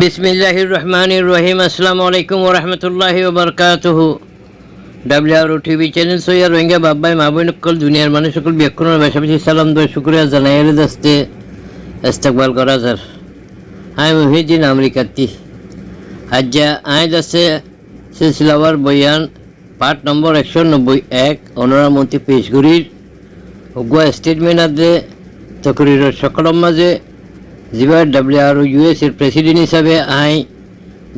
বিসমিল্লাহির রহমানির রহিম। আসসালামু আলাইকুম ওয়া রাহমাতুল্লাহি ওয়া বারাকাতুহু। ডাব্লিউআরও টিভি চ্যানেল সৈয়া রোহিঙ্গা বাব্বাই মাবইন সকল দুনিয়ার মানুষ সকল বিক্ষণের বেশাবেশি সালাম দোয়া শুকরিয়া জানাই এর দস্তে ইস্তেকবাল করা যার। আমি মুহিদ্দিন আমেরিকাতি হাজ্জা আয় দাসে সিলসিলাওয়ার বয়ান পার্ট নম্বর 191 অনরা মন্ত্রী পেশগুড়ির উগুয়া স্টেটমেন্ট আদে তকরিরের সকলের মাঝে যেবার WRO-US এর প্রেসিডেন্ট হিসাবে আই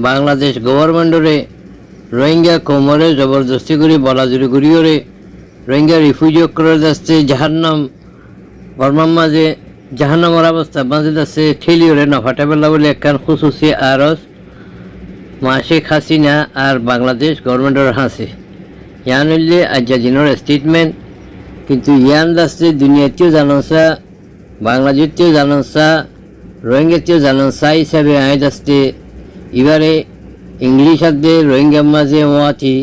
বাংলাদেশ গভর্নমেন্টরে রোহিঙ্গা কোমরে জবরদস্তি করে বলাজুরি করিওরে রোহিঙ্গা রিফিউজি করে যাচ্ছে জাহান্নাম বর্মার মাঝে জাহান্নামের অবস্থা মাঝে যাচ্ছে ঠেলিওরে নফাটাবেলা বলে একখান খুশুসি আরস শেখ হাসিনা আর বাংলাদেশ গভর্নমেন্টের হাসে ইয়ান হইলে আজাদিনের স্টেটমেন্ট কিন্তু ইয়ান যাচ্ছে দুনিয়াতেও জানসা বাংলাদেশতেও জানসা রোহিঙ্গাতেও জানসা হিসাবে আয় যাচ্ছে এবারে ইংলিশ আদে রোহিঙ্গার মাঝে ওয়াতি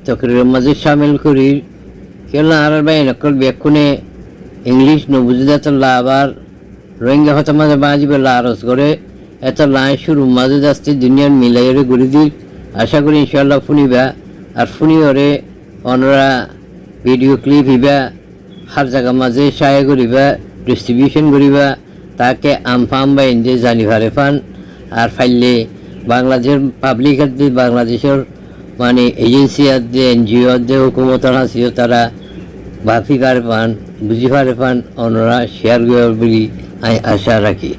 তকরিরের মাঝে সামিল করি কেন আর ভাই নকল ব্যাকুনে ইংলিশ নবুঝাতল্লা আবার রোহিঙ্গা হতে মাঝে বাজিবে লারস করে এত লাই শুরু মাঝে যাচ্ছে দুনিয়ার মিলাইরে ঘুরি দিল আশা করি ইনশাল্লাহ শুনিবা আর শুনিওরে অনরা ভিডিও ক্লিপ হিবা হার জায়গা মাঝে সাহায্য করিবা ডিস্ট্রিবিউশন করিবা তাকে আমফাম বা ইন্দে জানিভারে ফান আর ফাইলে বাংলাদেশের পাবলিক আদে বাংলাদেশের মানে এজেন্সি আদে NGO আদে হুকুমতর হাসিও তারা ভাফি পারে পান বুঝি পারে পান অনরা শেয়ার করবে বলে আমি আশা রাখি।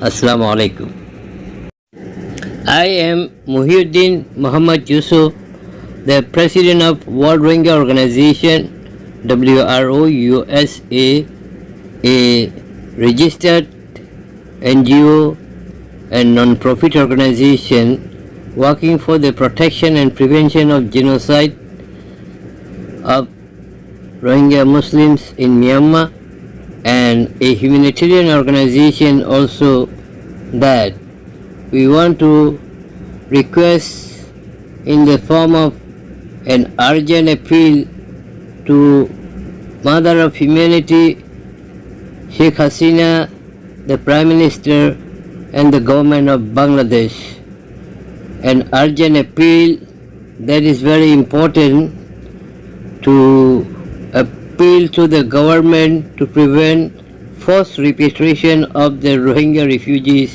আসসালামু আলাইকুম। I am Muhyiddin Muhammad Yusuf, the President of World Rohingya Organization WRO-USA, a registered NGO and non-profit organization working for the protection and prevention of genocide of Rohingya Muslims in Myanmar, and a humanitarian organization also that we want to request in the form of an urgent appeal to Mother of Humanity Sheikh Hasina, the Prime Minister and the government of Bangladesh. An urgent appeal that is very important to appeal to the government to prevent forced repatriation of the Rohingya refugees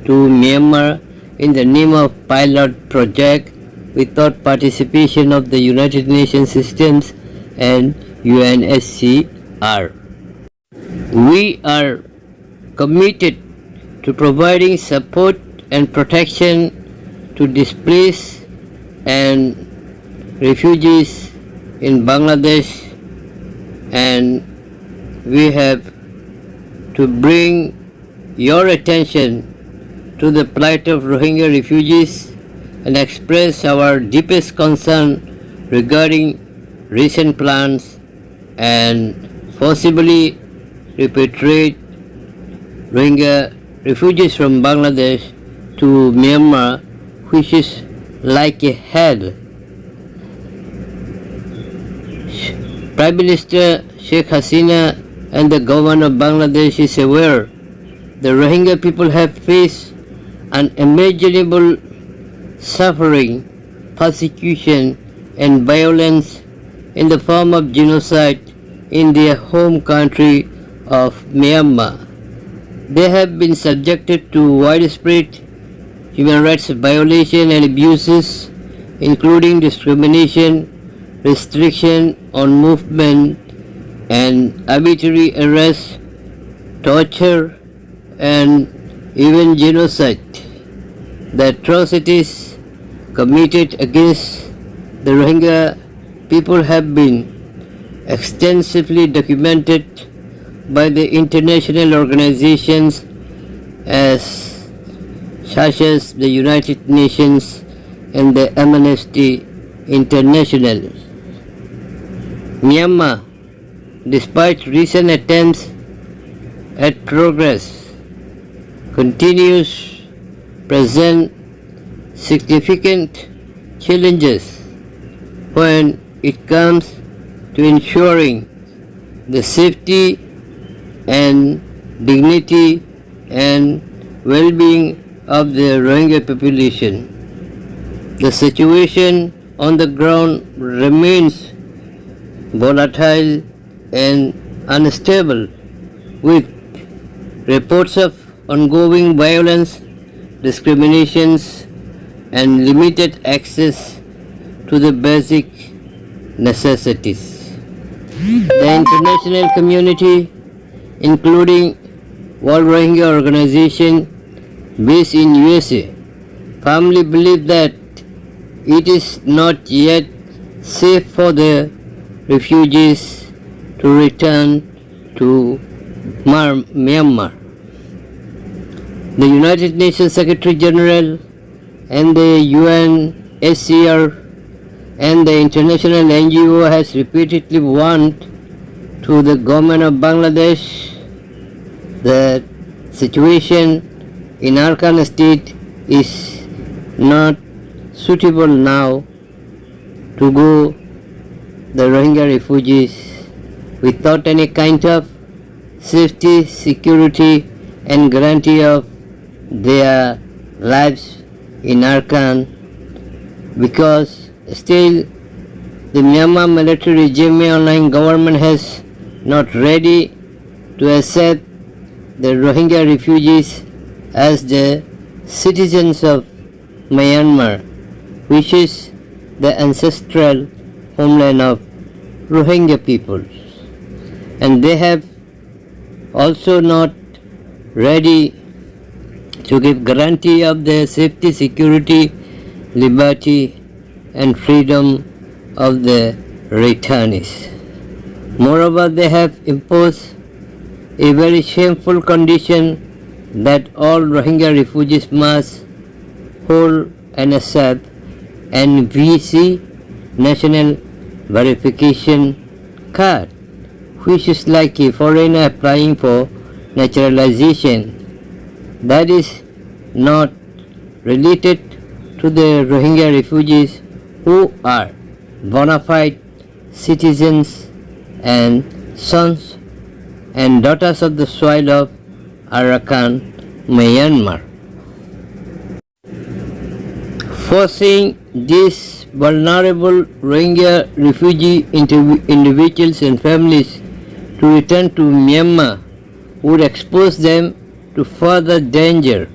to Myanmar in the name of pilot project without participation of the United Nations systems and UNHCR. We are committed to providing support and protection to displaced and refugees in Bangladesh, and we have to bring your attention to the plight of Rohingya refugees and express our deepest concern regarding recent plans and possibly repatriate Rohingya refugees from Bangladesh to Myanmar, which is like a hell. Prime Minister Sheikh Hasina and the government of Bangladesh is aware the Rohingya people have faced unimaginable suffering, persecution and violence in the form of genocide in their home country of Myanmar. They have been subjected to widespread human rights violations and abuses, including discrimination, restriction on movement, and arbitrary arrest, torture, and even genocide. The atrocities committed against the Rohingya people have been extensively documented by the international organizations such as the United Nations and the Amnesty International. Myanmar, despite recent attempts at progress, continues present significant challenges when it comes to ensuring the safety and dignity and well-being of the Rohingya population. The situation on the ground remains volatile and unstable, with reports of ongoing violence, discriminations, and limited access to the basic necessities. The international community, including World Rohingya Organization based in USA, firmly believe that it is not yet safe for the refugees to return to Myanmar. The United Nations Secretary General and the UNHCR and the international NGO has repeatedly warned to the government of Bangladesh that situation in Arakan state is not suitable now to go the Rohingya refugees without any kind of safety, security and guarantee of their lives in Arakan, because still the Myanmar military regime online government has not ready to accept the Rohingya refugees as the citizens of Myanmar, which is the ancestral homeland of Rohingya peoples. And they have also not ready to give guarantee of the safety, security, liberty and freedom of the returnees. Moreover, they have imposed a very shameful condition that all Rohingya refugees must hold and accept NVC, National Verification Card, which is like a foreigner applying for naturalization. That is not related to the Rohingya refugees who are bona fide citizens and sons and daughters of the soil of Arakan, Myanmar. Forcing these vulnerable Rohingya refugee individuals and families to return to Myanmar would expose them to further danger,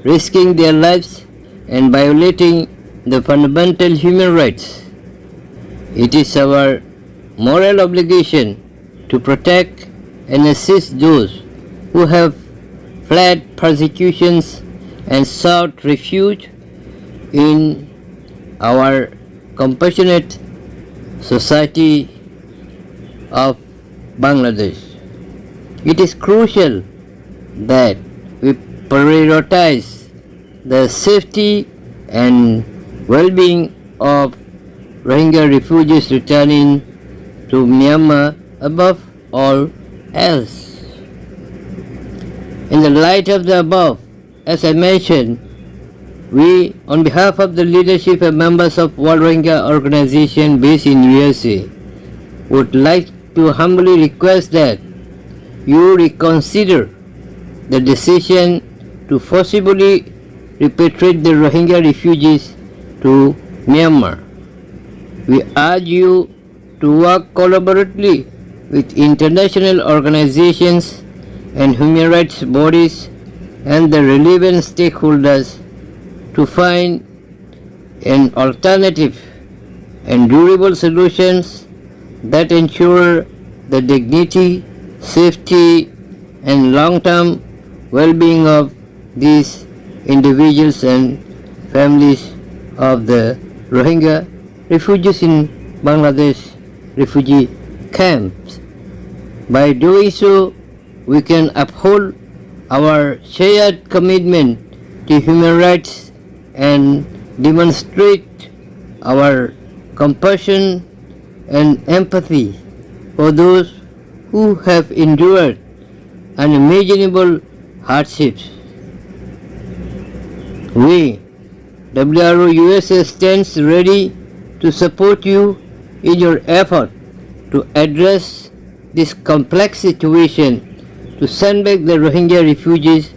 risking their lives and violating the fundamental human rights. It is our moral obligation to protect and assist those who have fled persecutions and sought refuge in our compassionate society of Bangladesh. It is crucial that we prioritize the safety and well-being of Rohingya refugees returning to Myanmar above all else. In the light of the above, as I mentioned, we, on behalf of the leadership and members of World Rohingya Organization based in USA, would like to humbly request that you reconsider the decision to forcibly repatriate the Rohingya refugees to Myanmar. We urge you to work collaboratively with international organizations and human rights bodies and the relevant stakeholders to find an alternative and durable solutions that ensure the dignity, safety, and long-term well-being of these individuals and families of the Rohingya refugees in Bangladesh refugee camps. By doing so, we can uphold our shared commitment to human rights and demonstrate our compassion and empathy for those who have endured unimaginable hardships. We, Wro-Usa, stands ready to support you in your effort to address this complex situation, to send back the Rohingya refugees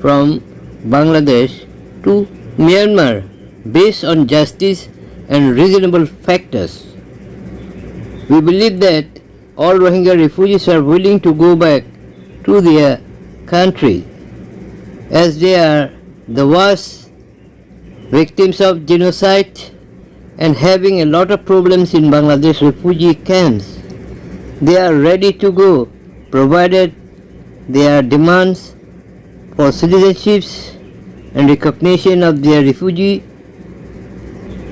from Bangladesh to Myanmar based on justice and reasonable factors. We believe that all Rohingya refugees are willing to go back to their country as they are the worst victims of genocide and having a lot of problems in Bangladesh refugee camps. They are ready to go provided their demands for citizenships and recognition of their refugee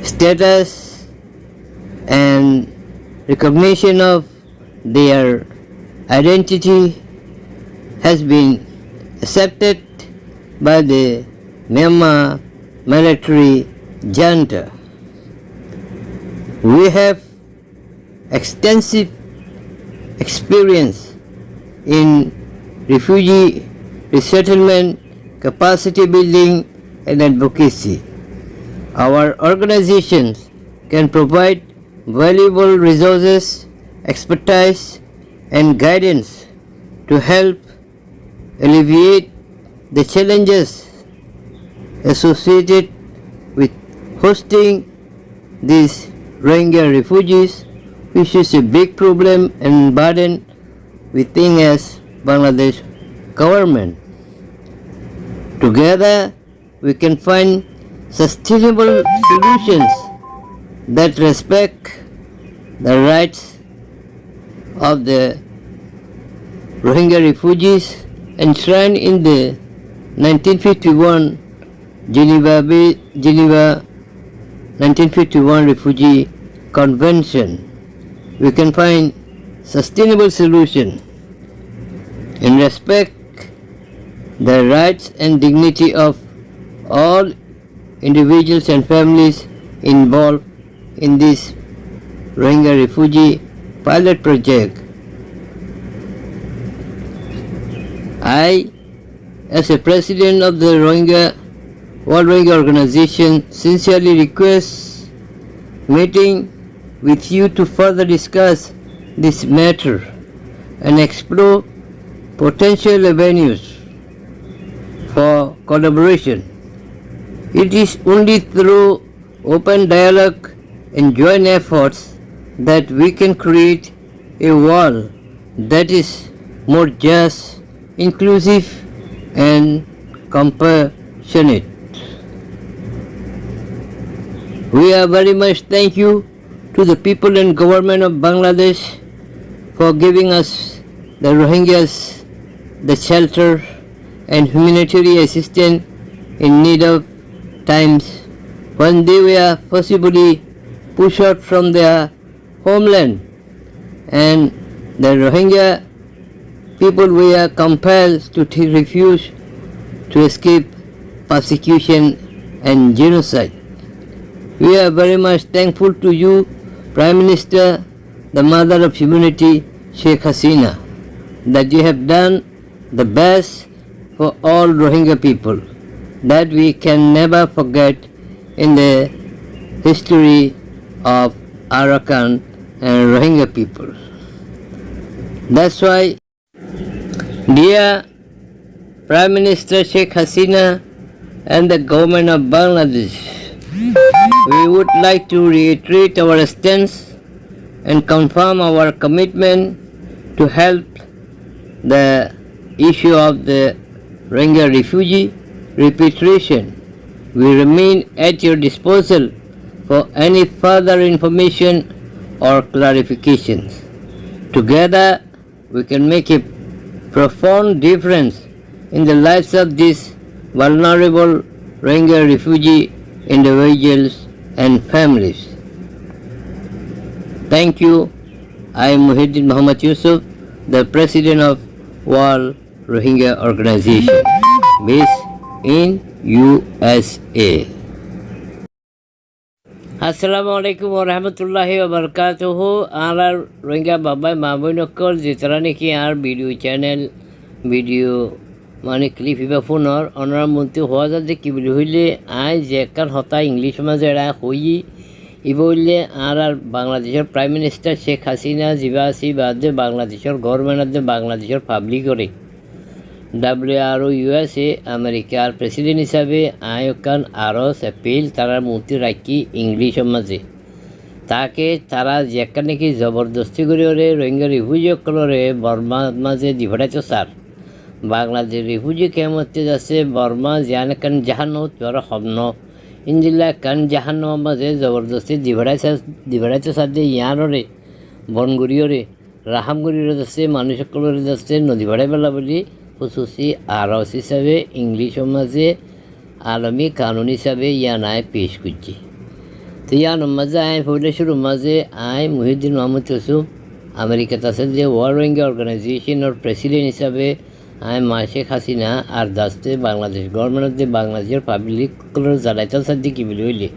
status and recognition of their identity has been accepted by the Myanmar military junta. We have extensive experience in refugee resettlement, capacity building, and advocacy. Our organizations can provide valuable resources, expertise, and guidance to help alleviate the challenges associated with hosting these Rohingya refugees, which is a big problem and burden we think as Bangladesh government. Together, we can find sustainable solutions that respect the rights of the Rohingya refugees enshrined in the 1951 Geneva 1951 Refugee Convention. We can find sustainable solution and respect the rights and dignity of all individuals and families involved in this Rohingya refugee pilot project. I, as a president of the World Rohingya Organization, sincerely request meeting with you to further discuss this matter and explore potential avenues for collaboration. It is only through open dialogue and joint efforts that we can create a world that is more just, inclusive, and compassionate. We are very much thank you to the people and government of Bangladesh for giving us the Rohingyas the shelter and humanitarian assistance in need of times when they were possibly pushed out from their homeland, and the Rohingya people were compelled to take refuge to escape persecution and genocide. We are very much thankful to you, Prime Minister, the mother of humanity, Sheikh Hasina, that you have done the best for all Rohingya people that we can never forget in the history of Arakan and Rohingya people. That's why, dear Prime Minister Sheikh Hasina and the government of Bangladesh, we would like to reiterate our stance and confirm our commitment to help the issue of the Rohingya refugee repatriation. We remain at your disposal for any further information or clarifications. Together, we can make a profound difference in the lives of these vulnerable Rohingya refugee individuals and families. Thank you. I am Muhyiddin Muhammad Yusuf, the President of World Rohingya Organization, based in USA. Assalamu alaikum warahmatullahi wabarakatuh. Our Rohingya Babai Mabunokol Zitraniki our video channel video মানে ক্লিপিবা ফোনৰ অনাৰ মন্ত্ৰী হোৱা যাতে কি বুলি হইলে I জেকাৰ Hota English মাঝে এৰা হই ইবলে আর বাংলাদেশের প্রাইম মিনিস্টার শেখ হাসিনা জিবা আসি বাদে বাংলাদেশের গভর্নমেন্ট বাংলাদেশের পাবলিক করে WRO-USA আমেরিকার প্রেসিডেন্ট হিসাবে আয়কান আরস এপিল তারা মূর্তি রাখি ইংলিশ মাঝে তাকে তারা যেখানে কি জবরদস্তি করে রোহিঙ্গা রিফিউজি সকলরে বর্মা মাঝে দিভরাইতো স্যার বাংলাদেশ রিফিউজি কেমতে যাচ্ছে বর্মা জান কান জাহানো তোর হবন ইঞ্জিল্লা কান জাহানো মাঝে জবরদস্তি দিভরাইতো স্যার দিয়ে ইয়ানরে বনগুড়িওরে রাহামগুড়িরে যাচ্ছে মানুষ সকলরে যাচ্ছে নদী ভাড়াই বেলা বলি খুসুসি আরস হিসাবে ইংলিশ মাঝে আলমী কানুন হিসাবে ইয়ানায় পেশ করছি তো ইয়ার মাঝে আয় পড়লে শুরু মাঝে আয় মুহিউদ্দিন মোহাম্মদ ইউসুফ আমেরিকাতে আছে যে ওয়ার্ল্ড রোহিঙ্গা অর্গানাইজেশনের প্রেসিডেন্ট হিসাবে আয় মা শেখ হাসিনা আর দাস্তে বাংলাদেশ গভর্নমেন্ট বাংলাদেশের পাবলিক জানাইতাল সাদি কি বলি হইলে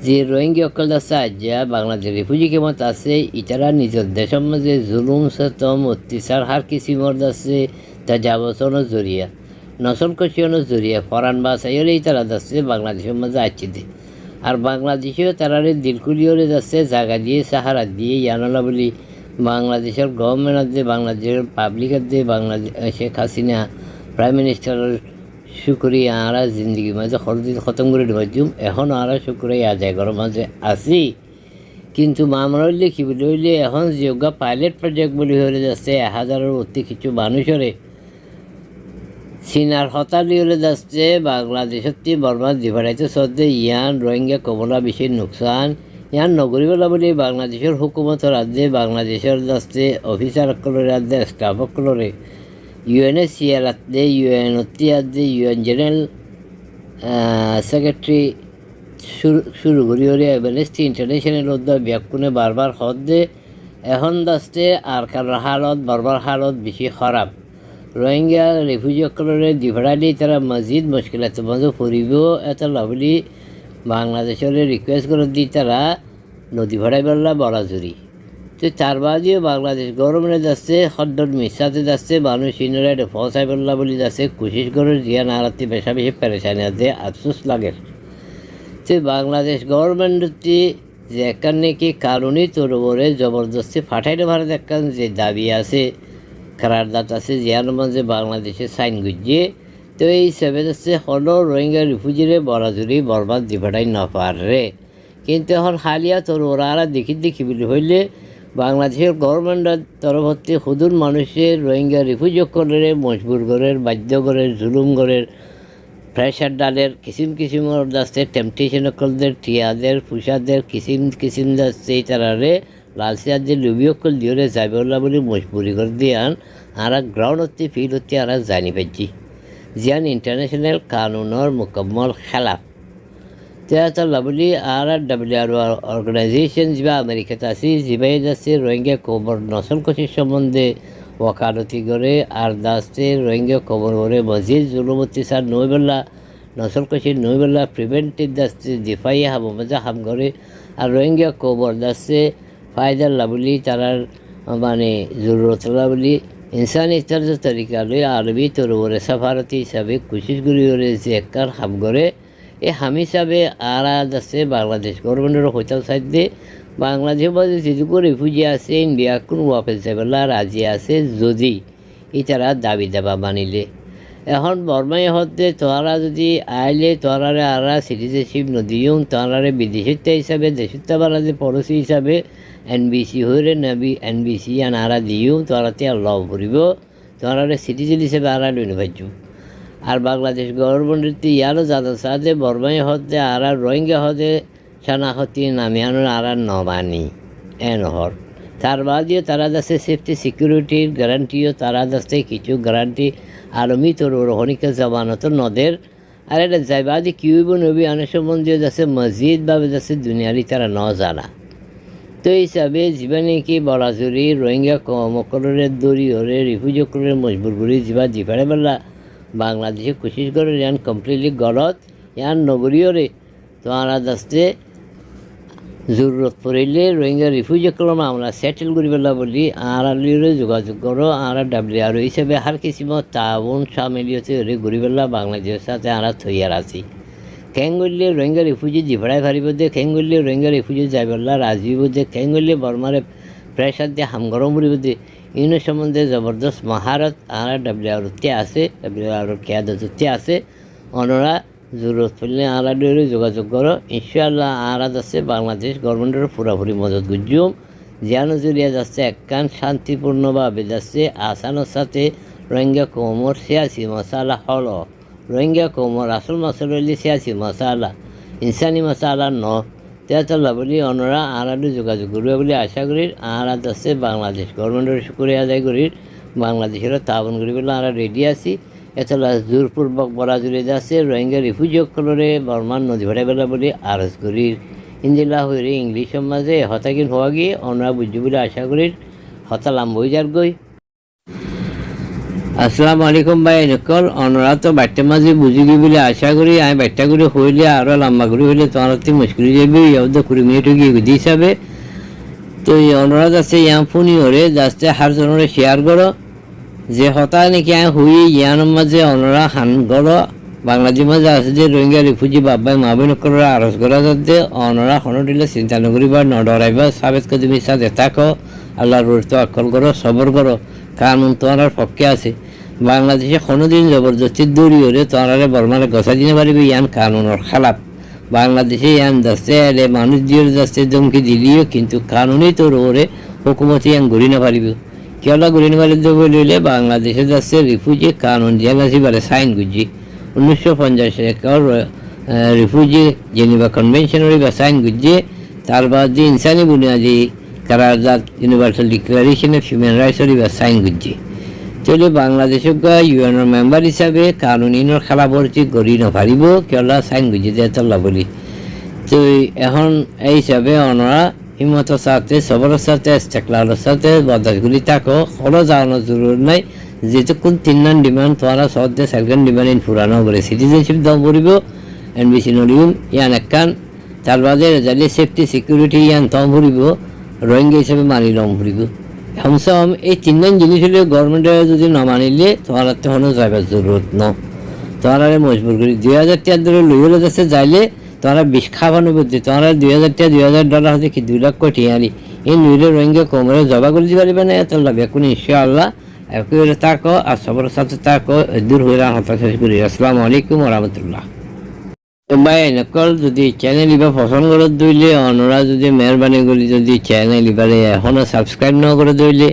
যে রোহিঙ্গা অকল দাস্তে আজ্যা বাংলাদেশ রিফিউজি কেমত আছে ইতারা নিজের দেশের মাঝে জুলুম সতম অত্যাচার হার কিসিমর দাসে তা যাবসনের জরিয়া নসল কষিয়নের জরিয়া ফরান বাসাইলে ইতারা দাসে বাংলাদেশের মাঝে আচ্ছিদে আর বাংলাদেশেও তারারে দিলকুলিওরে যাচ্ছে জায়গা দিয়ে সাহারা দিয়ে ইয়ানলা বলি বাংলাদেশের গভর্নমেন্ট দিয়ে বাংলাদেশের পাবলিকের দিয়ে বাংলাদেশ শেখ হাসিনা প্রাইম মিনিস্টারের শুক্রিয়া আরা জিন্দগি মাঝে খতম করে দিবাজুম এখন আরা শুক্রিয়া আদায় করার মাঝে আছি কিন্তু মামলা হইলে কি বলি হইলে এখন যোগা পাইলট প্রজেক্ট বলি হয়ে যাচ্ছে 1000-এর অতি কিছু মানুষরে চীনার হতালি হলে যাচ্ছে বাংলাদেশত বর্মা দিভারাইতে সদ্যে ইয়ান রোহিঙ্গা কমলা বেশি নোকসান ইয়ান নগরীবেলা বলি বাংলাদেশের হুকুমতের রাজ্যে বাংলাদেশের যাচ্ছে অফিসার সকলের রাজ্যে স্টাফ সকলরে UNHCR রাজ্যে UNOT রাজ্যে UN জেনারেল সেক্রেটারি শুরু করি হলে অ্যামনেস্টি ইন্টারন্যাশনাল উদ্যোগ ব্যাকুনে বারবার হদ্দে এখন যাচ্ছে আর কার হালত বারবার হালত বেশি খারাপ রোহিঙ্গা রিফিউজি সকলরে দিভারাইলে তারা মজিদ মুশকিলাত মাঝে পড়িব এটা লাভলি বাংলাদেশের রিকোয়েস্ট করে দি তারা নদী ভাড়াই বেলা বড়া জুড়ি তো তার বাদেও বাংলাদেশ গভর্নমেন্টে যাচ্ছে সদ্যর মিশাতে যাচ্ছে মানুষ ইনরা ফসাই বেলা বলি যাচ্ছে কোশিশ করে জিয়া নারাতে বেশা বেশি পেরেশানি আছে আফসোস লাগে তো বাংলাদেশ গভর্নমেন্টটি যেখানে কি কারণে তোর ওপরে জবরদস্তি ফাটাইতে ভারত একখান যে দাবি আছে কারারদাত আছে জিয়ার মাঝে বাংলাদেশে সাইন গুজিয়ে তো এই হিসাবে যাচ্ছে হলো রোহিঙ্গা রিফিউজিরে বরাজুরি বরবাদ দিভাটাই না পারে কিন্তু এখন হালিয়া তোর ওরা দেখি বলি হইলে বাংলাদেশের গভর্নমেন্টের তরফতে হুদুর মানুষের রোহিঙ্গা রিফিউজি করে মজবুর করের বাধ্য করের জুলুম করের প্রেশার ডালের কিসিমের যাচ্ছে টেম্পটেশন সকলদের টিয়াদের ফুসাদের কিসিম যাচ্ছে এই তারারে লালসিয়ার যে লুবি সকল দিয়ে যাইবলা বলে মজবুরি করে দিয়ে আর গ্রাউন্ড হতে ফিল হতে আর জানি পাচ্ছি জিয়ান ইন্টারন্যাশনাল কানুনের মুকম্মল খেলাফ তো লাভলি আর WRO অর্গানাইজেশন যা আমেরিকাতে আছে যিবাই যাচ্ছে রোহিঙ্গা কবর নসল কষির সম্বন্ধে ওকালতি করে আর দাসতে রোহিঙ্গা কবর করে মজিদ জুলুম অত্যাচার নইবেলা নসল কষির নইবেলা প্রিভেন্টিভ দাসতে দিফাই হামজা হাম করে আর রোহিঙ্গা কবর দাসতে ফায়দার লাভলি তারার মানে জরুরত লাভলি ইনসানি তর্জ তরিকা লই আরবি তোর ওরে সাফারতি হিসাবে কোশিশ করি ওরে যে একবার হাম করে এই হাম হিসাবে আর আছে বাংলাদেশ গভর্নমেন্টের হোটেল সাইড দিয়ে বাংলাদেশের মধ্যে যেটুকু রিফিউজি আছে ইন্ডিয়া কোন ওয়াপেস যাবেলা রাজি আছে যদি তারা দাবি দাবা মানিলে এখন বর্মাই হতে তোরা যদি আইলে তোরারে আরা সিটিজেনশিপ নদিও তোরারে বিদেশিত্ব হিসাবে দেশিত্ব বানাতে পড়োশি হিসাবে NBC হয়ে নবী NBC আরা দিও তোরাতে আর লভ করিব তোরারে সিটিজেন হিসেবে আরা লইনে ভাজ্য আর বাংলাদেশ গভর্নমেন্টের ইয়ারও যাদের সাথে বর্মাই হতে আরা রোহিঙ্গা হতে সানাহতি নামিয়ানোর আরা নবানি নহর তার বাদেও তারা যাচ্ছে সেফটি সিকিউরিটির গ্যারান্টিও তারা যাচ্ছে কিছু গ্যারান্টি আলমী তোর রোহিঙ্গা জবানত নদের আর এটা যাইবাদি কিউব নবী আনের সম্বন্ধীয় যাচ্ছে মসজিদভাবে যাচ্ছে দুনিয়ারি তারা ন জানা তো এই হিসাবে জীবনে কি বড়াজুরি রোহিঙ্গা মকলের দড়ি হরে রিফিউজি করে মজবুর করি যা দিপারে বেলা বাংলাদেশে কোশিশ করে ইয়ান কমপ্লিটলি গলত ইয়ান নগরীয়রে তো আমরা যাচ্ছে জরুরত পড়লে রোহিঙ্গা রিফিউজি কলম আমরা সেটেল করি পেলা বলি আর যোগাযোগ করো আর WRO হিসাবে হার কিসিম তাউন সামিলিয়তে ঘুরি পেলা বাংলাদেশের সাথে আমরা থইয়ার আছি কেন করলে রোহিঙ্গা রিফিউজি দিভাড়াই ভারিব দে কেন করলে রোহিঙ্গা রিফিউজি যাই পেলা রাজি দে কেন করলে বর্মারে প্রেশার দিয়ে হাম গরম করিব দে ইউনো সম্বন্ধে জবরদস্ত মহারত আর WROতে আছে, WRO কেয়াদতে আছে। ওনারা জরুরত পড়লে আরা ডরে যোগাযোগ করো। ইনশাআল্লাহ আরাত আছে বাংলাদেশ গভর্নমেন্টের পুরাপুরি মদত গুজুম জিয়ানো জরিয়া যাচ্ছে একখান শান্তিপূর্ণভাবে যাচ্ছে আসানোর সাথে রোহিঙ্গা কৌমর সিয়াসি মশালা হল। রোহিঙ্গা কৌমর আসল মশলা হইলে সিয়াসি মশালা, ইনসানি মশালা ন। তেতলা বলি ওনারা আরাডু যোগাযোগ করবে বলে আশা করি। আরাত আছে বাংলাদেশ গভর্নমেন্টের শুক্রিয়া আদায় করি। বাংলাদেশেরও তাবন করি বলে আমরা রেডি আছি। এতলা জোরপূর্বক বলা জুড়ে যাচ্ছে রোহিঙ্গা রিফিউজি সকলরে বর্মান নদী ভাড়া বেলা বলে আরজ করি। ইন্দিল্লা হইরে ইংলিশ সমাজে হতাকিন হওয়া গিয়ে ওনারা বুঝি বলে আশা করি। হতা লাম্ব হয়ে যার গই। আসসালামু আলাইকুম ভাই নকল। ওনারা তো বাচ্চা মাঝে বুঝি গি বলে আশা করি। আমি বাচ্চা করে হইলে আরও লম্বা করে হইলে তোমার মুশকিল যাবে। ইয়াদ 20 মিনিট গিয়ে বুঝি হিসাবে তো ওনারা যাচ্ছে ইয়াম ফোনই হরে যাচ্ছে হার জনরে শেয়ার করো যে হতা নাকি আমি হই ইয়ানোর মাঝে ওনারা হান করো। বাংলাদেশের মাঝে আছে যে রোহিঙ্গা রিফিউজি বাবাই মাবি নকলরা আরজ করা যাতে ওনারা কোনো দিলে চিন্তা নকরিবা নডরাইবা সাবেত কদিমি সাথে থাকো। আল্লাহর রুট অকল করো, সবর করো। কানুন তোমার পক্ষে আছে। বাংলাদেশে কোনোদিন জবরদস্তির দৌড়ি হলে তোমার বর্মারে গছা দিতে পারবে ইয়ান কানুনের খেলাপ। বাংলাদেশে ইয়ান যাচ্ছে এলে মানুষ দিয়ে যাচ্ছে ধমকি দিলিও কিন্তু কানুনই তোর ওরে হুকুমতি ইয়ান ঘুরি না পারিবে। কেলা ঘুরি না পারি বলিলে বাংলাদেশে যাচ্ছে রিফিউজি কানুন দিয়ে গেছি বলে সাইন গুজি 1950 রিফিউজি জেনেভা কনভেনশনের বা সাইন গুজিয়ে তার বাদে ইনসানি বুনিয়াদি কারারজাত ইউনিভার্সাল ডিক্লারেশন অফ হিউম্যান রাইটসের বা সাইন গুজি চলে বাংলাদেশক ইউএনের মেম্বার হিসাবে কানুনিনের খেলাবর্তি গড়ি নপারিব কেলা সাইন গুজি দিয়ে তল্লা বলি। তো এখন এই হিসাবে ওনারা হিম্মতের সাথে সবরের সাথে ইস্তেকলালের সাথে বরদাশগুলি থাকো। কোনো যাওয়ানোর জরুরি নাই। যেটুকুন 3 ডিমান্ড তোমরা সদ্যে 2nd ডিমান্ড ইন ফুরানো করে সিটিজেনশিপ দাম পড়িব এনবিসি নলিউম ইয়ান একখান তার বাদে রেজালি সেফটি সিকিউরিটি ইয়ান দম পড়িব রোহিঙ্গা হিসাবে মানি লম পড়িব। কমসম এই 3 জিনিস হলে গভর্নমেন্টে যদি না মানিলে তোমার কোনো যাবার জরুরত ন। তোমার মজবুর করি 2000 টাকা ধরে লইলে যাচ্ছে যাইলে তোমরা বিষ খাওয়ানো বুঝছি। তোমরা 2000 টাকা $2000 হচ্ছে কি 2 লাখ কোটি আনি এই নইলে রোহিঙ্গা কোমরে জবা করে দিতে পারবে না। তোমরা বেকুন ইনশাআল্লাহ একবারে থাকো আর সবার সাথে থাকো দূর হয়ে হতা শেষ করি। আসসালামু আলাইকুম রহমতুল্লাহ। ভাই নকল যদি চ্যানেল ইবা পছন্দ করে দইলে ওনারা যদি মেহরবানি করি যদি চ্যানেল এবারে এখনও সাবস্ক্রাইব না করে দইলে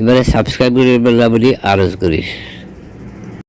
এবারে সাবস্ক্রাইব করে বলি আরজ করিস।